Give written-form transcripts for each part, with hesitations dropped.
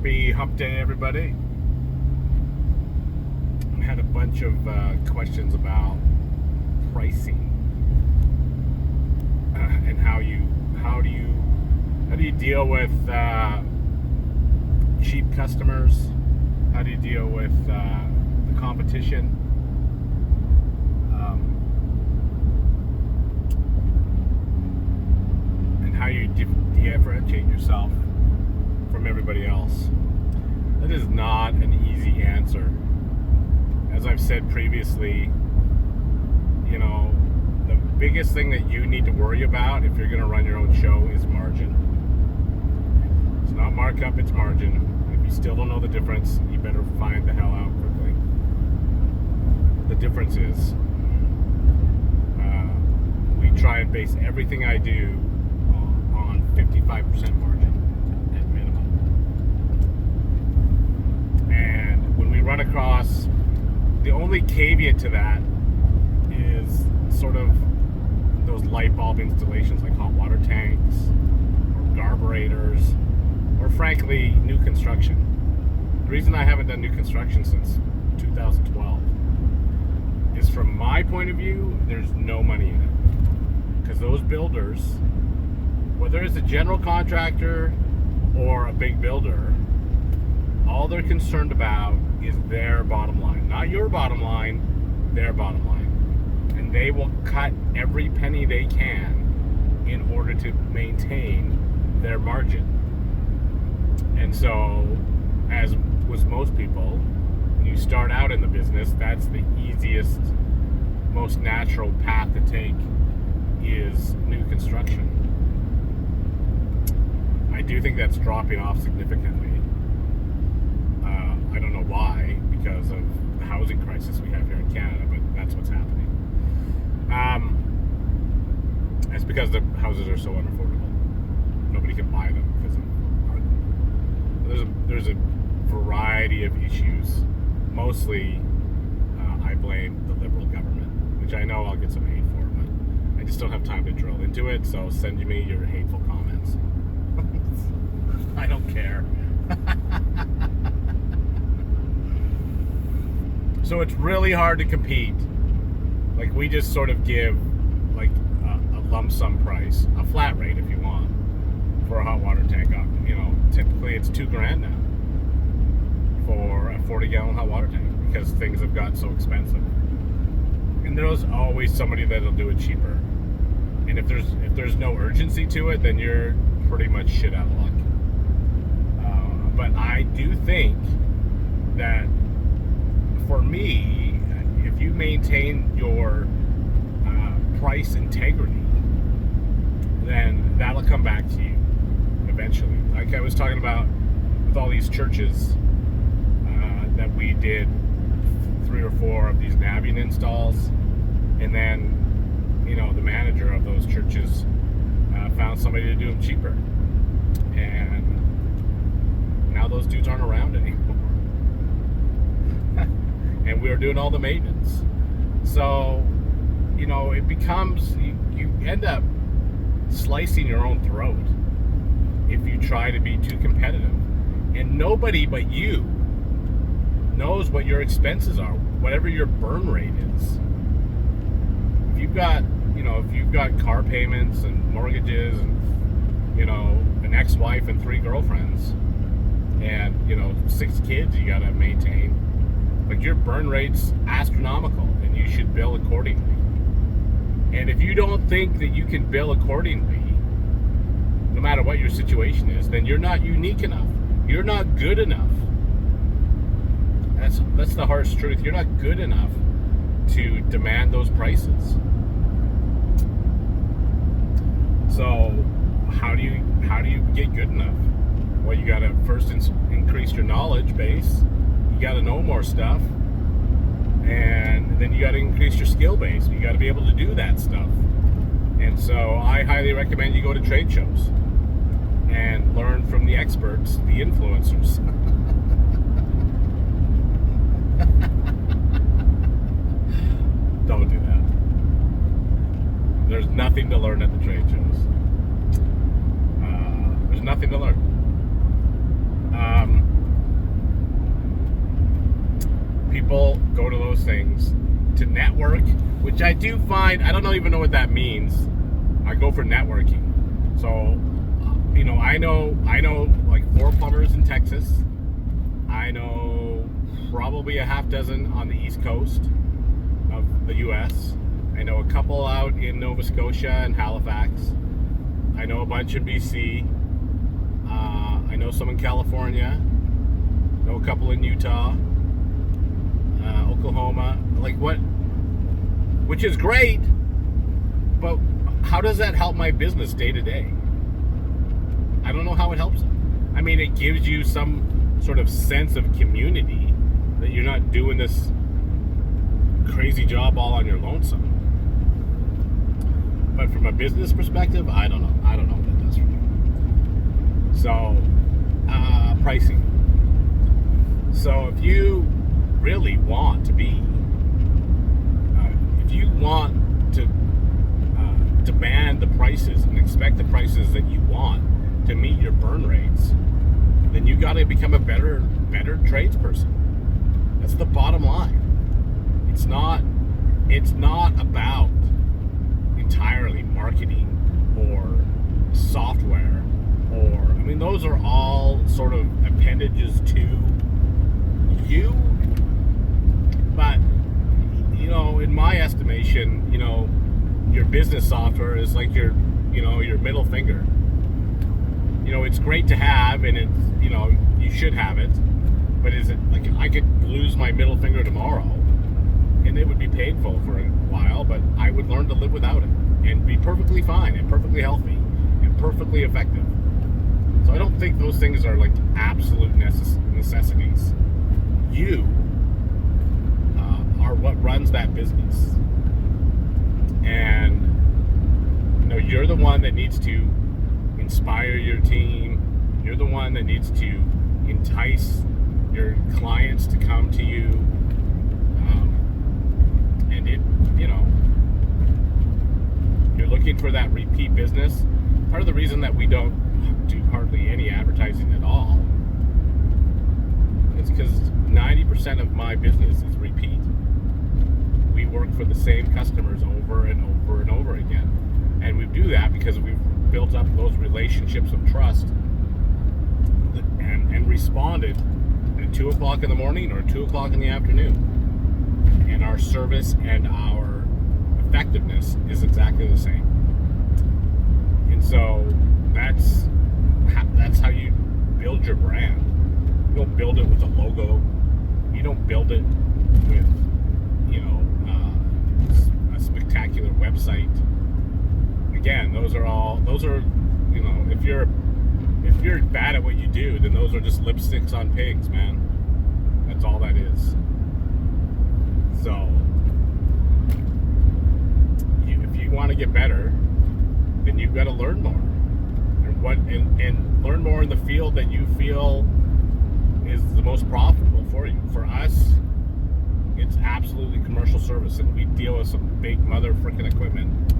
Happy Hump Day, everybody. I had a bunch of questions about pricing and how do you deal with cheap customers? How do you deal with the competition? And how you differentiate yourself from everybody else? That is not an easy answer. As I've said previously, the biggest thing that you need to worry about if you're going to run your own show is margin. It's not markup, it's margin. If you still don't know the difference, you better find the hell out quickly. The difference is, we try and base everything I do on 55% margin at minimum. And when we run across, the only caveat to that is sort of those light bulb installations like hot water tanks or carburetors or frankly new construction. The reason I haven't done new construction since 2012 is, from my point of view, there's no money in it. Because those builders, whether it's a general contractor or a big builder, all they're concerned about is their bottom line. Not your bottom line, their bottom line. And they will cut every penny they can in order to maintain their margin. And so, as with most people, when you start out in the business, that's the easiest, most natural path to take is new construction. I do think that's dropping off significantly. I don't know why, because of the housing crisis we have here in Canada, but that's what's happening. It's because the houses are so unaffordable. Nobody can buy them because of there's a variety of issues. Mostly, I blame the Liberal government, which I know I'll get some hate for, but I just don't have time to drill into it. So send me your hateful comments. I don't care. So it's really hard to compete. Like, we just sort of give like a lump sum price, a flat rate if you want, for a hot water tank. Typically it's $2,000 now for a 40-gallon hot water tank because things have got so expensive. And there's always somebody that'll do it cheaper. And if there's no urgency to it, then you're pretty much shit out of luck. But I do think that, for me, if you maintain your price integrity, then that'll come back to you eventually. Like I was talking about with all these churches that we did 3 or 4 of these Navien installs, and then the manager of those churches found somebody to do them cheaper, and now those dudes aren't around anymore. And we were doing all the maintenance. So, it becomes, you end up slicing your own throat if you try to be too competitive. And nobody but you knows what your expenses are, whatever your burn rate is. If you've got car payments and mortgages and, an ex-wife and 3 girlfriends and, 6 kids you gotta maintain, like, your burn rate's astronomical, and you should bill accordingly. And if you don't think that you can bill accordingly, no matter what your situation is, then you're not unique enough. You're not good enough. That's the harsh truth. You're not good enough to demand those prices. So how do you get good enough? Well, you gotta first increase your knowledge base. You got to know more stuff, and then you got to increase your skill base. You got to be able to do that stuff. And so I highly recommend you go to trade shows and learn from the experts, the influencers. Don't do that. There's nothing to learn at the trade shows. There's nothing to learn. things to network, which I do find, I don't even know what that means. I go for networking. So, I know like 4 plumbers in Texas. I know probably a half dozen on the East Coast of the U.S. I know a couple out in Nova Scotia and Halifax. I know a bunch in BC. I know some in California. I know a couple in Utah, Oklahoma. Which is great, but how does that help my business day to day? I don't know how it helps it. I mean, it gives you some sort of sense of community that you're not doing this crazy job all on your lonesome. But from a business perspective, I don't know. I don't know what it does for you. So, pricing. So if you really want to be, if you want to demand the prices and expect the prices that you want to meet your burn rates, then you got to become a better tradesperson. That's the bottom line. It's not about entirely marketing or software, or those are all sort of appendages to you. But in my estimation, your business software is like your middle finger. It's great to have, and it's you should have it. But is it like I could lose my middle finger tomorrow, and it would be painful for a while, but I would learn to live without it and be perfectly fine and perfectly healthy and perfectly effective. So I don't think those things are like absolute necessities. You are what runs that business, and you're the one that needs to inspire your team. You're the one that needs to entice your clients to come to you, and you're looking for that repeat business. Part of the reason that we don't do hardly any advertising at all is because 90% of my business is repeat. We work for the same customers over and over and over again, and we do that because we've built up those relationships of trust and responded at 2 o'clock in the morning or 2 o'clock in the afternoon. And our service and our effectiveness is exactly the same. And so that's how you build your brand. You don't build it with a logo. You don't build it with a spectacular website. Again, those are if you're bad at what you do, then those are just lipsticks on pigs, man. That's all that is. So if you want to get better, then you've got to learn more, and learn more in the field that you feel is the most profitable for you. For us, it's absolutely commercial service, and we deal with some big mother frickin' equipment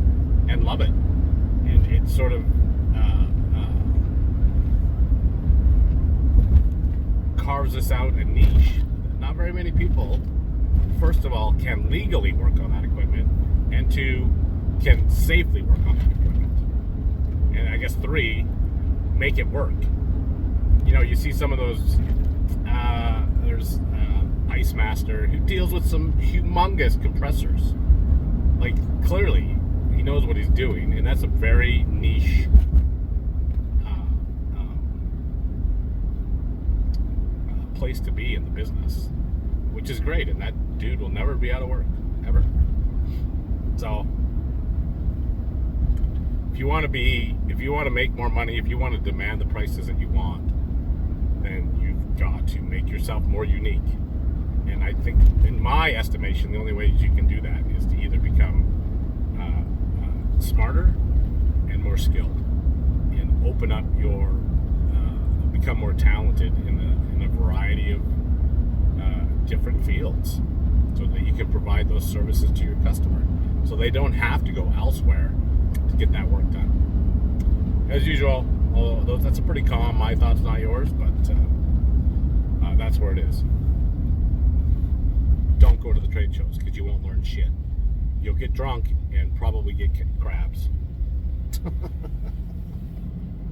and love it. And it's sort of carves us out a niche. Not very many people, first of all, can legally work on that equipment, and 2, can safely work on that equipment, and I guess 3, make it work. You see some of those. There's Ice Master, who deals with some humongous compressors. Like, clearly he knows what he's doing, and that's a very niche place to be in the business, which is great, and that dude will never be out of work, ever. So if you want to make more money, if you want to demand the prices that you want, then you've got to make yourself more unique. And I think, in my estimation, the only way you can do that is to either become smarter and more skilled, and open up become more talented in a variety of different fields, so that you can provide those services to your customer, so they don't have to go elsewhere to get that work done. As usual, although that's a pretty calm, my thoughts, not yours, but that's where it is. Don't go to the trade trade shows because you won't learn shit. You'll get drunk and probably get crabs.